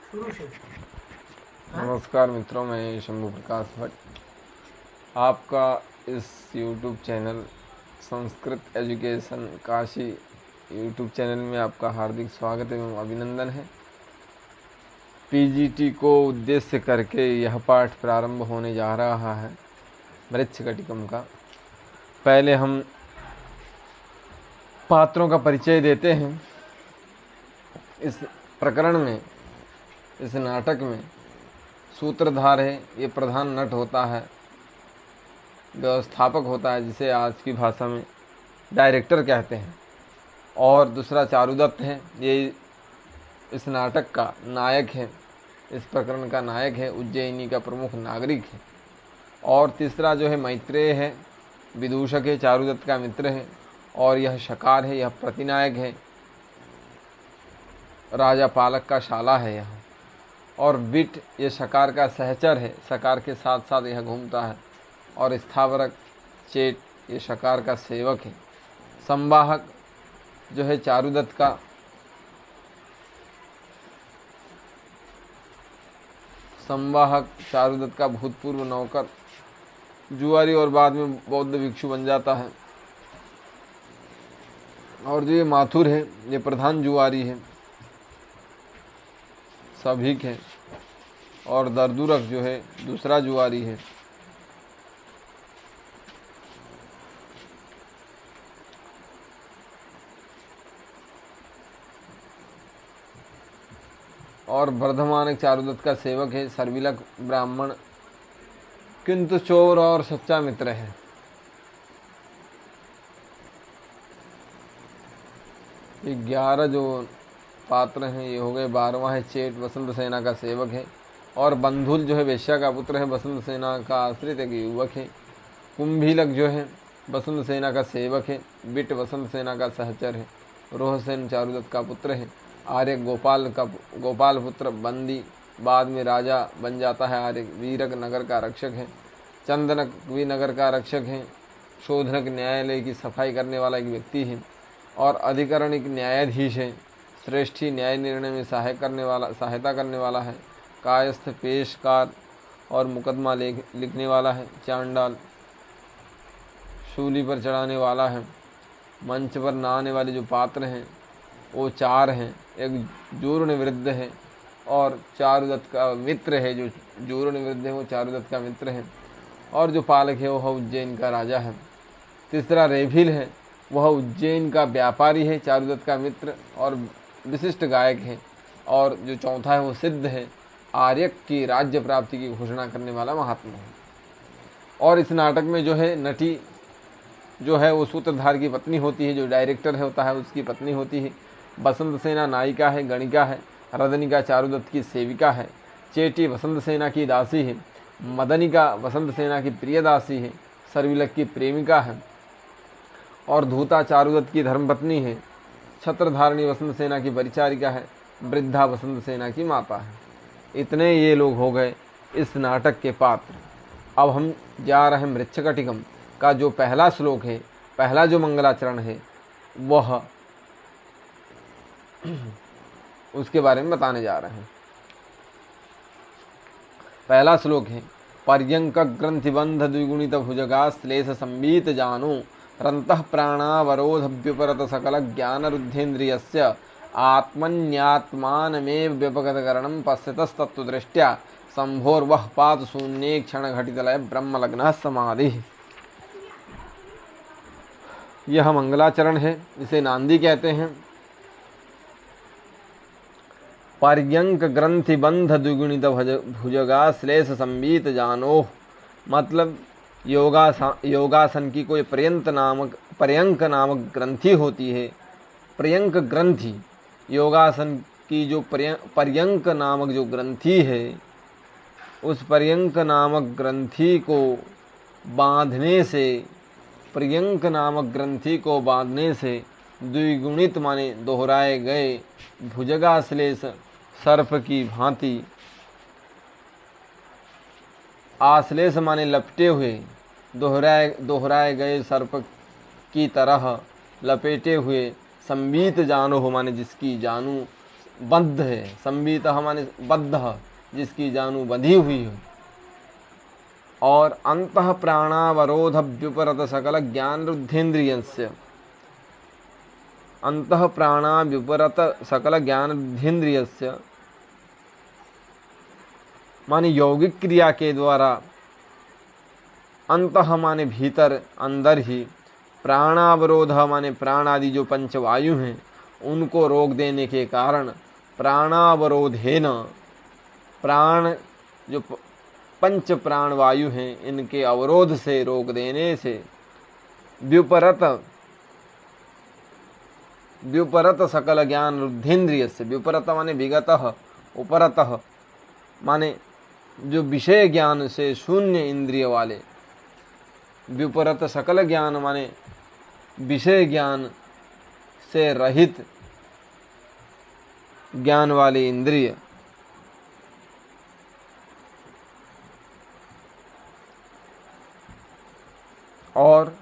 शुरू से। नमस्कार मित्रों, मैं शंभू प्रकाश भट्ट आपका इस YouTube channel Sanskrit education Kashi YouTube channel में आपका हार्दिक स्वागत एवं अभिनंदन है। पीजीटी को उद्देश्य करके यह पाठ प्रारंभ होने जा रहा है मृच्छकटिकम का। पहले हम पात्रों का परिचय देते हैं। इस प्रकरण में, इस नाटक में सूत्रधार है, ये प्रधान नट होता है, व्यवस्थापक होता है, जिसे आज की भाषा में डायरेक्टर कहते हैं। और दूसरा चारुदत्त है, ये इस नाटक का नायक है, इस प्रकरण का नायक है, उज्जैनी का प्रमुख नागरिक है। और तीसरा जो है मैत्रेय है, विदूषक है, चारुदत्त का मित्र है। और यह शकार है, यह प्रतिनायक है, राजा पालक का शाला है यह। और बिट ये शकार का सहचर है, शकार के साथ साथ यह घूमता है। और स्थावरक चेट ये शकार का सेवक है। संवाहक जो है चारुदत्त का चारुदत्त का भूतपूर्व नौकर, जुआरी और बाद में बौद्ध भिक्षु बन जाता है। और जो ये माथुर है, ये प्रधान जुआरी है, सभीक है। और दरदुरक जो है दूसरा जुआरी है। और वर्धमान एक चारुदत्त का सेवक है, सर्विलक ब्राह्मण किंतु चोर और सच्चा मित्र है। ये 11 जो पात्र हैं ये हो गए। 12वां है चेट, वसंत सेना का सेवक है। और बंधुल जो है वेश्या का पुत्र है, वसंत सेना का आश्रित एक युवक है। कुंभीलक जो है वसंत सेना का सेवक है। बिट वसंत सेना का सहचर है। रोहसेन चारुदत्त का पुत्र है। आर्य गोपाल पुत्र बंदी बाद में राजा बन जाता है। आर्य वीरक नगर का रक्षक है। चंदनक भी नगर का रक्षक है। शोधनक न्यायालय की सफाई करने वाला एक व्यक्ति है। और अधिकरणिक न्यायाधीश है। श्रेष्ठी न्याय निर्णय में सहायता करने वाला है। कायस्थ पेशकार और मुकदमा लिखने वाला है। चांडाल शूली पर चढ़ाने वाला है। मंच पर नहाने वाले जो पात्र हैं वो 4 हैं। एक जूर्ण वृद्ध है और चारुदत्त का मित्र है। जो जूर्ण वृद्ध है वो चारुदत्त का मित्र है। और जो पालक है वह उज्जैन का राजा है। तीसरा रेभिल है, वह उज्जैन का व्यापारी है, चारुदत्त का मित्र और विशिष्ट गायक है। और जो चौथा है वो सिद्ध है, आर्यक की राज्य प्राप्ति की घोषणा करने वाला महात्मा है। और इस नाटक में जो है नटी जो है वो सूत्रधार की पत्नी होती है, जो डायरेक्टर होता है उसकी पत्नी होती है। बसंत सेना नायिका है, गणिका है। रदनिका चारुदत्त की सेविका है। चेटी वसंत सेना की दासी है। मदनिका वसंत सेना की प्रिय दासी है, सर्विलक की प्रेमिका है। और धूता चारुदत्त की धर्मपत्नी है। छत्रधारिणी वसंत सेना की परिचारिका है। वृद्धा वसंत सेना की माता है। इतने ये लोग हो गए इस नाटक के पात्र। अब हम जा रहे हैं मृच्छकटिकम का जो पहला श्लोक है, पहला जो मंगलाचरण है, वह उसके बारे में बताने जा रहे हैं। पहला श्लोक है, पर्यंक ग्रंथिबंध द्विगुणित भुजगा श्लेष संबीत जानो रंतः प्राणावरोधव्युपरत सकल ज्ञान रुद्धेन्द्रियस्य आत्मन्यात्मानमेव व्यपगतकरणं पश्यतस्तत्त्वदृष्ट्या शंभोर्वः पातु शून्ये क्षण घटितलय ब्रह्मलग्नः समाधिः। यह मंगलाचरण है, इसे नांदी कहते हैं। पर्यंक ग्रंथि बंध द्विगुणित भुजगा श्लेष संबीत जानोह, मतलब योगासन की कोई पर्यंक नामक ग्रंथि होती है। पर्यंक ग्रंथि, योगासन की जो पर्यंक नामक जो ग्रंथि है, उस पर्यंक नामक ग्रंथि को बांधने से, पर्यंक नामक ग्रंथि को बांधने से द्विगुणित माने दोहराए गए, भुजगाश्लेष सर्प की भांति, आश्लेष माने लपटे हुए, दोहराए गए सर्प की तरह लपेटे हुए, संबीत जानो हो माने जिसकी जानू बद्ध है, संवीतः माने बद्ध, जिसकी जानू बंधी हुई हो। और अंतः प्राणावरोध व्युपरत सकल ज्ञान रुद्धेन्द्रियस्य, अंतः प्राणाव्युपरत सकल ज्ञान रुद्धेन्द्रियस्य माने यौगिक क्रिया के द्वारा, अंतः माने भीतर, अंदर ही, प्राणावरोध माने प्राण आदि जो पंचवायु हैं उनको रोक देने के कारण, प्राणावरोधेन, प्राण जो पंच प्राण वायु हैं इनके अवरोध से, रोक देने से, व्युपरत, व्युपरत सकल ज्ञान रुद्धेन्द्रिय से, व्युपरत माने विगतः, उपरतः माने जो विषय ज्ञान से शून्य इंद्रिय वाले, व्युपरत सकल ज्ञान माने विषय ज्ञान से रहित ज्ञान वाले इंद्रिय, और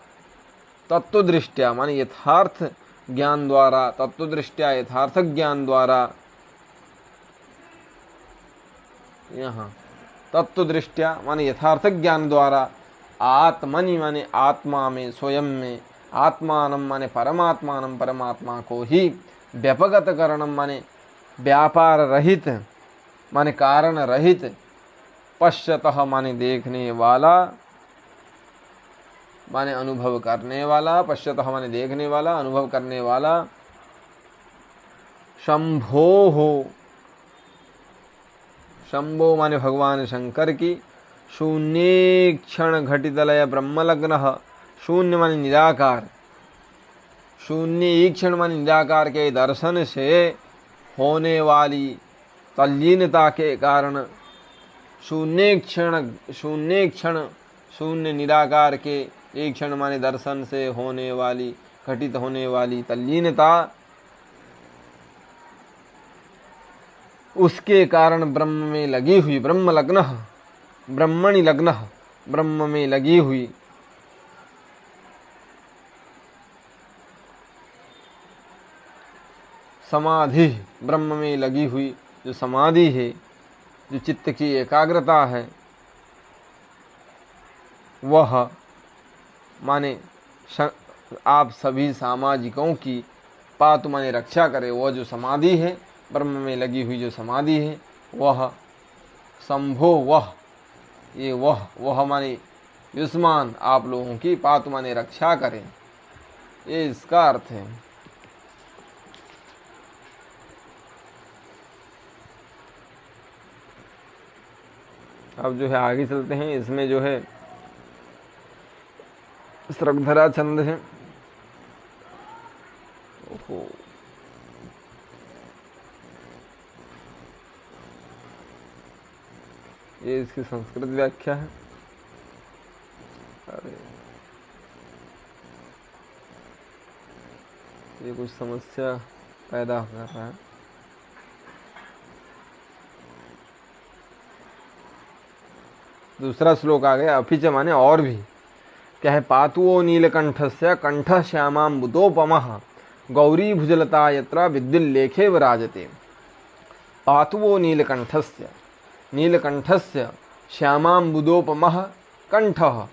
तत्वदृष्टया माने यथार्थ ज्ञान द्वारा, तत्वदृष्टया यथार्थ ज्ञान द्वारा, यहाँ तत्वदृष्टया माने यथार्थ ज्ञान द्वारा, आत्मनि माने आत्मा में, स्वयं में, आत्मानं माने परमात्मानं, परमात्मा को ही, व्यापगत करणम माने व्यापार रहित, माने कारण रहित, पश्यतः माने देखने वाला, माने अनुभव करने वाला, पश्यतः माने देखने वाला, अनुभव करने वाला, शंभो हो, शंभो माने भगवान शंकर की, शून्य क्षण घटितलय ब्रह्मलग्न, शून्य माने निराकार, शून्य क्षण माने निराकार के दर्शन से होने वाली तल्लीनता के कारण, शून्य क्षण, शून्य निराकार के एक क्षण माने दर्शन से होने वाली, घटित होने वाली तल्लीनता, उसके कारण ब्रह्म में लगी हुई, ब्रह्म लग्न, ब्रह्मणि लग्न, ब्रह्म में लगी हुई, समाधि, ब्रह्म में लगी हुई जो समाधि है, जो चित्त की एकाग्रता है, वह माने आप सभी सामाजिकों की पातु माने रक्षा करे, वह जो समाधि है, ब्रह्म में लगी हुई जो समाधि है, वह संभो, वह ये वह माने युष्मान आप लोगों की पातु माने रक्षा करें, ये इसका अर्थ है। अब जो है आगे चलते हैं, इसमें जो है श्रगधरा छंद है। ओहो, ये इसकी संस्कृत व्याख्या है। अरे ये कुछ समस्या पैदा कर रहा है। दूसरा श्लोक आ गया, अपिच माने और भी, क्या है, पातुओ नीलकंठस्य कंठ श्यामाम्बुदोपमः गौरी भुजलता यत्र विद्युल्लेखे विराजते। पातुओ नीलकंठस्य, नीलकंठस्य श्यामाम्बुदोपमः कंठः,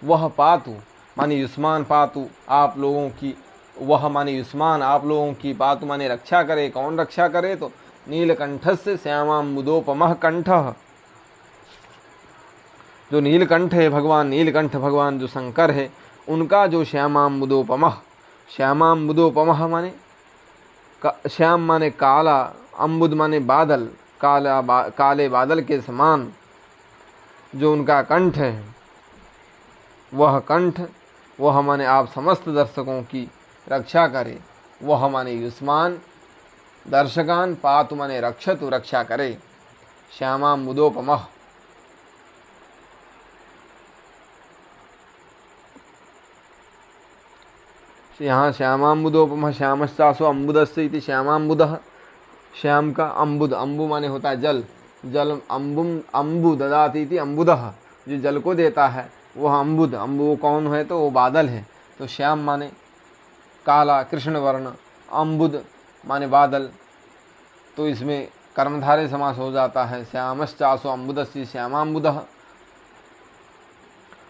वह पातु माने युष्मान पातु आप लोगों की, वह माने युष्मान आप लोगों की, पातु माने रक्षा करे, कौन रक्षा करे, तो नीलकंठस्य श्यामाम्बुदोपमः कंठः, जो नीलकंठ है भगवान, नीलकंठ भगवान जो शंकर है, उनका जो श्यामाम्बुदोपमः, श्यामाम्बुदोपमः माने श्याम माने काला, अम्बुद माने बादल, काले बादल के समान जो उनका कंठ है, वह कंठ, वह माने आप समस्त दर्शकों की रक्षा करे, वह माने युष्मान दर्शकान, पातु माने रक्षतु रक्षा करे, श्यामाम्बुदोपमः। यहाँ श्यामाम्बुदोपमः, श्यामश्चासो अम्बुदस्य इति श्यामाम्बुदः, श्याम का अम्बुद, अम्बु माने होता है जल, जल अम्बुम अम्बु ददाति इति अम्बुदः, जो जल को देता है वह अम्बुद, अम्बु कौन है, तो वो बादल है। तो श्याम माने काला कृष्ण वर्ण, अम्बुद माने बादल, तो इसमें कर्मधारय समास हो जाता है। श्यामश्चासो अम्बुदस्य श्यामाम्बुदः।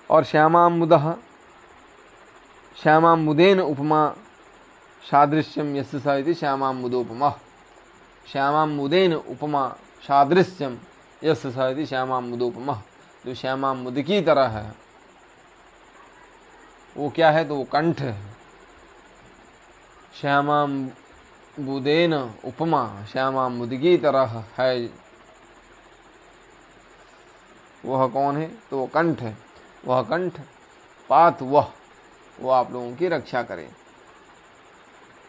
और श्यामाम्बुदः श्यामाम्बुदेन उपमा सादृश्यम यस्य स इति श्यामाम्बुदोपमः। श्यामाम्बुदेन उपमा सादृश्यम यस्य स इति श्यामाम्बुदोपमः। जो श्यामाम्बुद की तरह है वो क्या है, तो वो कंठ है। श्यामाम्बुदेन उपमा, श्यामाम्बुद की तरह है, वह कौन है, तो वो कंठ है। वह कंठ पात वह, वो आप लोगों की रक्षा करे।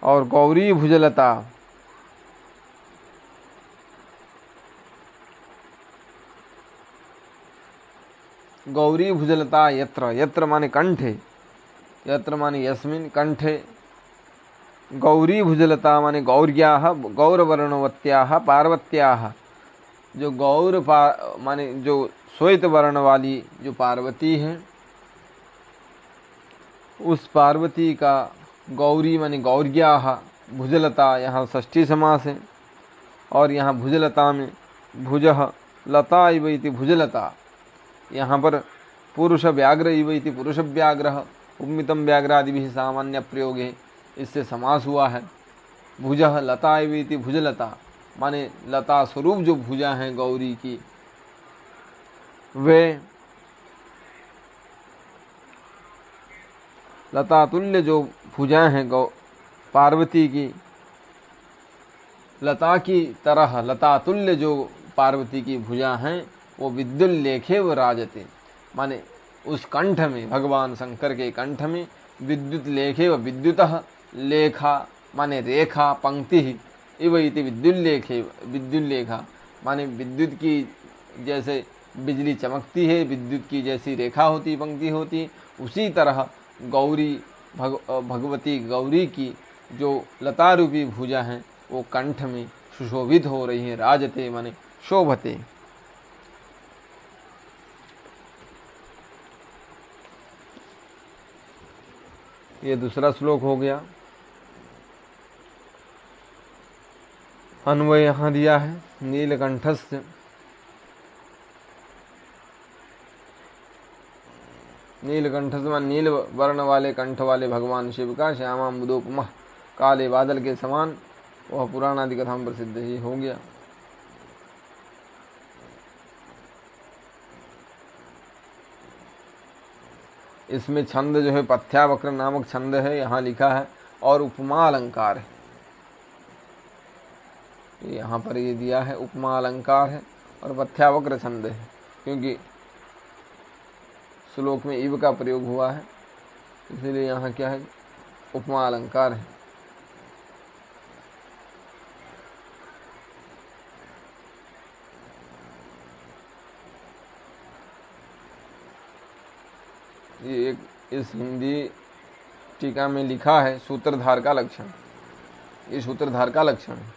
और गौरी भुजलता, गौरी भुजलता यत्र, यत्र माने कंठे, यत्र माने यस्मिन कंठे। गौरी भुजलता माने गौर्याः, गौरवर्णवत्याः पार्वत्याः। जो गौर माने जो श्वेत वर्ण वाली जो पार्वती है, उस पार्वती का गौरी माने गौर्याः, भुजलता यहाँ षष्ठी समास है। और यहाँ भुजलता में भुजः लता इव इति भुजलता, यहाँ पर पुरुष व्याघ्र इव इति पुरुष व्याघ्र, उपमितम व्याघ्रादि भी सामान्य प्रयोग है, इससे समास हुआ है। भुजः लता इव इति भुजलता माने लता स्वरूप जो भुजा हैं गौरी की, वे लता तुल्य जो भुजा हैं पार्वती की, लता की तरह लता तुल्य जो पार्वती की भुजा हैं, वो विद्युल्लेखे व राजते माने उस कंठ में, भगवान शंकर के कंठ में विद्युत लेखे व विद्युतः लेखा माने रेखा, पंक्ति इव इति विद्युल्लेखे, विद्युल्लेखा माने विद्युत की जैसे बिजली चमकती है, विद्युत की जैसी रेखा होती, पंक्ति होती, उसी तरह गौरी भगवती गौरी की जो लता रूपी भुजा हैं वो कंठ में सुशोभित हो रही हैं। राजते माने शोभते। ये दूसरा श्लोक हो गया। अन्वय यहाँ दिया है नीलकंठस्य, नीलकंठस्य नील वर्ण वाले कंठ वाले भगवान शिव का श्यामाम्बुदोपमः, काले बादल के समान, वह पुराण आदि कथा में प्रसिद्ध ही हो गया। इसमें छंद जो है पथ्यावक्र नामक छंद है, यहाँ लिखा है, और उपमा अलंकार है। यहाँ पर ये दिया है उपमा अलंकार है और पथ्यावक्र छंद है, क्योंकि श्लोक में इव का प्रयोग हुआ है, इसलिए यहाँ क्या है, उपमा अलंकार है। ये एक इस हिंदी टीका में लिखा है सूत्रधार का लक्षण, ये सूत्रधार का लक्षण है।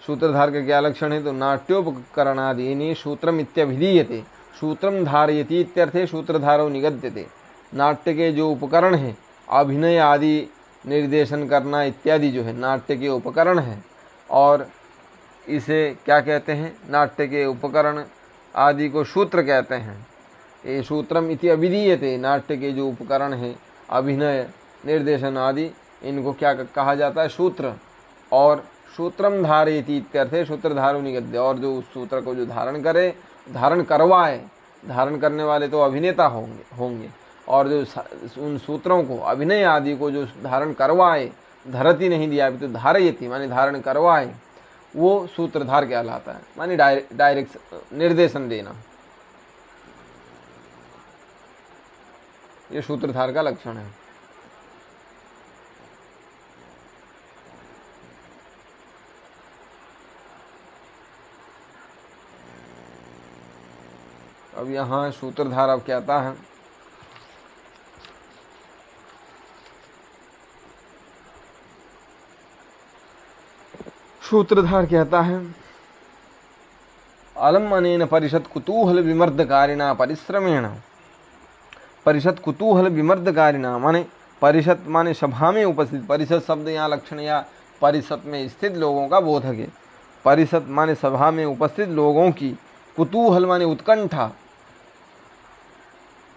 सूत्रधार का क्या लक्षण है, तो नाट्योपकरणादीनि सूत्रम इत्यभिधीयते, सूत्रम धारयति इत्यर्थे सूत्रधारो निगद्यते। नाट्य के जो उपकरण हैं, अभिनय आदि निर्देशन करना इत्यादि जो है नाट्य के उपकरण है, और इसे क्या कहते हैं, नाट्य के उपकरण आदि को सूत्र कहते हैं। ये सूत्रम इति अभिधीयते, नाट्य के जो उपकरण हैं, अभिनय निर्देशन आदि, इनको क्या कहा जाता है, सूत्र। और सूत्रम धारयति इत्यर्थे सूत्रधारो निगद्य, और जो उस सूत्र को जो धारण करे, धारण करवाए, धारण करने वाले तो अभिनेता होंगे, और जो उन सूत्रों को, अभिनय आदि को जो धारण करवाए, धरती नहीं दिया अभी तो धारयति माने धारण करवाए, वो सूत्रधार कहलाता है, माने डायरेक्ट निर्देशन देना। ये सूत्रधार का लक्षण है। अब यहाँ सूत्रधार अब कहता है, सूत्रधार कहता है, अलम अनेन परिषद कुतूहल विमर्दकारिणा परिश्रमेण, परिषद कुतूहल विमर्दकारिणा माने परिषद माने सभा में उपस्थित, परिषद शब्द यहाँ लक्षण या परिषद में स्थित लोगों का बोधक है। परिषद माने सभा में उपस्थित लोगों की, कुतूहल माने उत्कंठा,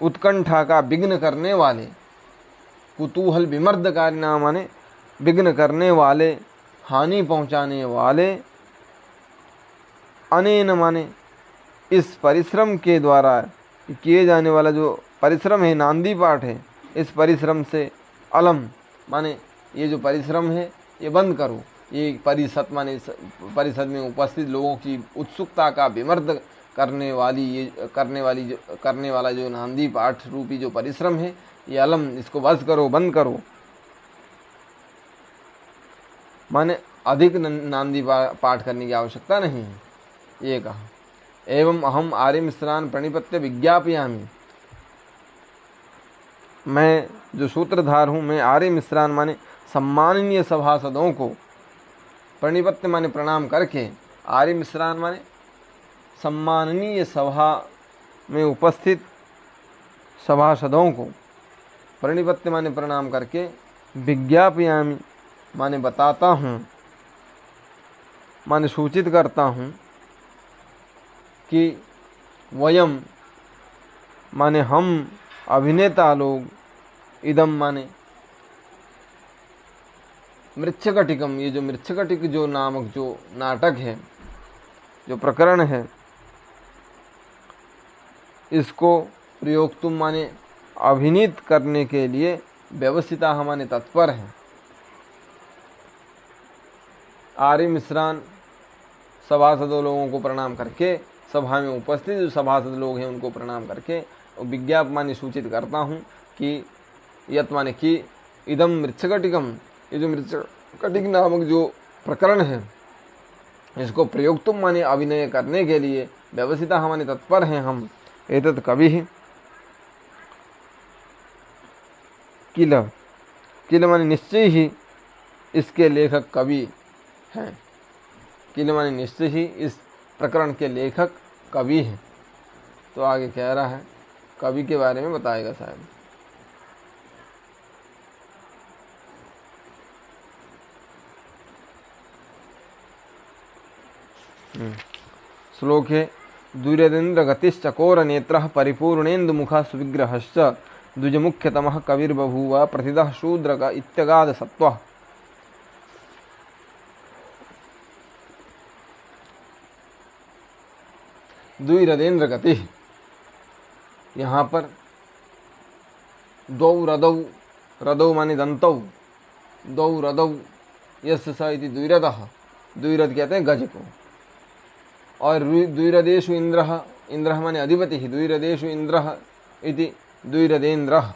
उत्कंठा का विघ्न करने वाले, कुतूहल विमर्दकारिणा माने विघ्न करने वाले, हानि पहुंचाने वाले, अनेन माने इस परिश्रम के द्वारा किए जाने वाला जो परिश्रम है, नांदी पाठ है, इस परिश्रम से अलम माने ये जो परिश्रम है ये बंद करो। ये परिषद माने परिषद में उपस्थित लोगों की उत्सुकता का विमर्द करने वाला जो नांदी पाठ रूपी जो परिश्रम है ये अलम, इसको बस करो, बंद करो। माने अधिक नांदी पाठ करने की आवश्यकता नहीं है, ये कहा। एवं अहम आर्य मिश्रान प्रणिपत्य विज्ञापयामि, मैं जो सूत्रधार हूँ, मैं आर्य मिश्रान माने सम्माननीय सभासदों को, प्रणिपत्य माने प्रणाम करके, आर्य मिश्रान माने सम्माननीय सभा में उपस्थित सभासदों को, प्रणिपत्य माने प्रणाम करके, विज्ञापयामि माने बताता हूँ, माने सूचित करता हूँ कि वयम माने हम अभिनेता लोग, इदम माने मृच्छकटिकम, ये जो मृच्छकटिक जो नामक जो नाटक है, जो प्रकरण है, इसको प्रयोक्तुम माने अभिनीत करने के लिए व्यवस्थिता माने तत्पर है। आर्य मिश्रान सभासदों लोगों को प्रणाम करके, सभा में उपस्थित जो सभासद लोग हैं उनको प्रणाम करके विज्ञाप माने सूचित करता हूँ कि यत माने कि इदम मृच्छकटिकम, ये जो मृच्छकटिक नामक जो प्रकरण है, इसको प्रयोक्तुम माने अभिनय करने के लिए व्यवस्थिता माने तत्पर हैं हम। एतत् कवि किल, किल माने निश्चय ही इसके लेखक कवि हैं। किल माने निश्चय ही इस प्रकरण के लेखक कवि हैं। तो आगे कह रहा है, कवि के बारे में बताएगा शायद। श्लोक है, दुर्यदेन्द्र गतिश्चकोर नेत्रः परिपूर्णेन्दु मुखः सुविग्रहश्च द्विजमुख्यतमः कविर्बभूव प्रथितः शूद्रक इत्यगाध सत्वः। द्विरदेन्द्र गति, यहाँ पर द्वौ रदौ, रदौ माने दंतौ, द्वौ रदौ यस्य स इति द्विरदः, द्विरद कहते हैं गज को। और द्विरदेषु इंद्रः, इंद्रः माने अधिपति, द्विरदेषु इंद्रः इति द्विरदेन्द्रः।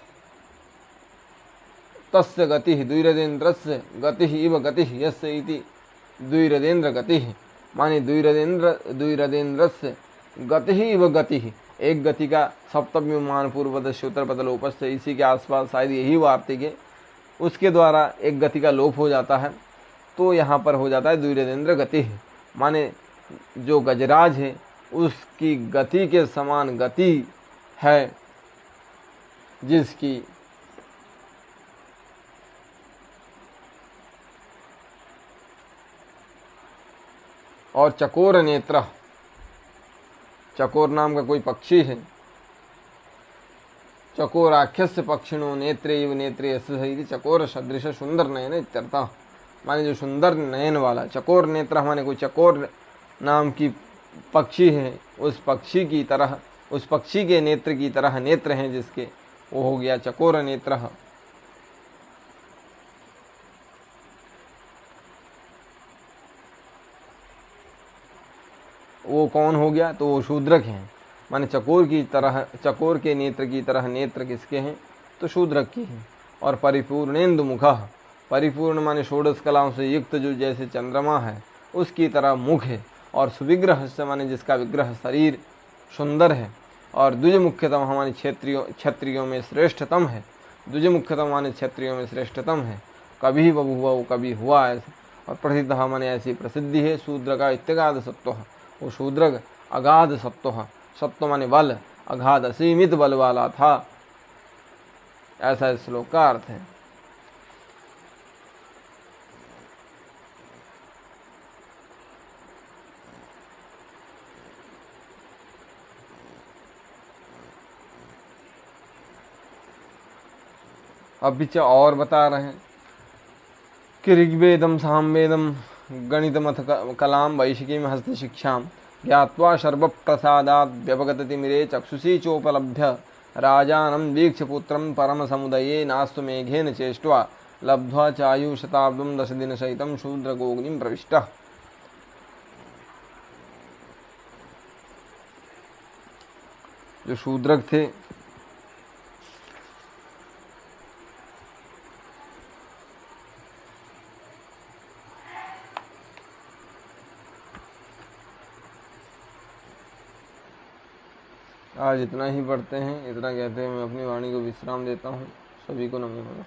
तस्य गतिः, द्विरदेन्द्रस्य गतिः इव गतिः यस्य इति द्विरदेन्द्र गतिः, माने द्विरदेन्द्रस्य गतिः इव गतिः, एक गति का सप्तमी मान पूर्वदस्य उत्तरपद लोपस्य, इसी के आसपास शायद यही वार्तिक है, उसके द्वारा एक गति का लोप हो जाता है, तो यहाँ पर हो जाता है द्विरदेन्द्र गति, माने जो गजराज है उसकी गति के समान गति है जिसकी। और चकोर नेत्र, चकोर नाम का कोई पक्षी है, चकोराख्यस्य पक्षिणो नेत्रे इव नेत्रे यस्य चकोर सदृश सुंदर नयन इत्यर्थः, माने जो सुंदर नयन वाला। चकोर नेत्र माने कोई चकोर नाम की पक्षी है, उस पक्षी की तरह, उस पक्षी के नेत्र की तरह नेत्र हैं जिसके, वो हो गया चकोर नेत्र। वो कौन हो गया, तो वो शूद्रक हैं, माने चकोर की तरह, चकोर के नेत्र की तरह नेत्र किसके हैं, तो शूद्रक की हैं। और परिपूर्णेन्दु मुखः, परिपूर्ण माने षोडश कलाओं से युक्त जो जैसे चंद्रमा है उसकी तरह मुख है। और सुविग्रह से माने जिसका विग्रह शरीर सुंदर है। और द्विज मुख्यतम हमारे क्षत्रियों में श्रेष्ठतम है, द्विज मुख्यतम माने क्षत्रियों में श्रेष्ठतम है। कभी बभुआ, वो कभी हुआ ऐसा। और प्रसिद्ध माने ऐसी प्रसिद्धि है, शूद्र का इत्यगाध सत्व, वो शूद्रक अगाध सत्व, सत्व माने बल, अगाध असीमित बल वाला था, ऐसा इस श्लोक का अर्थ है। अभी और बता रहे हैं कि ऋग्वेदम सामवेदम गणितमथ कलाम वैशिकीम हस्तशिक्षां ज्ञात्वा शर्वप्रसादात् व्यपगततिमिरे चक्षुषी चोपलभ्य राजानं वीक्ष्य पुत्रं परमसमुदये नास्तु मेघेन चेष्ट्वा लब्ध्वा चायुशताब्दं दशदिनसहितं शूद्रगोग्निं प्रविष्टः। जो शूद्रक थे आज इतना ही पढ़ते हैं, इतना कहते हैं मैं अपनी वाणी को विश्राम देता हूँ। सभी को नमो नमः।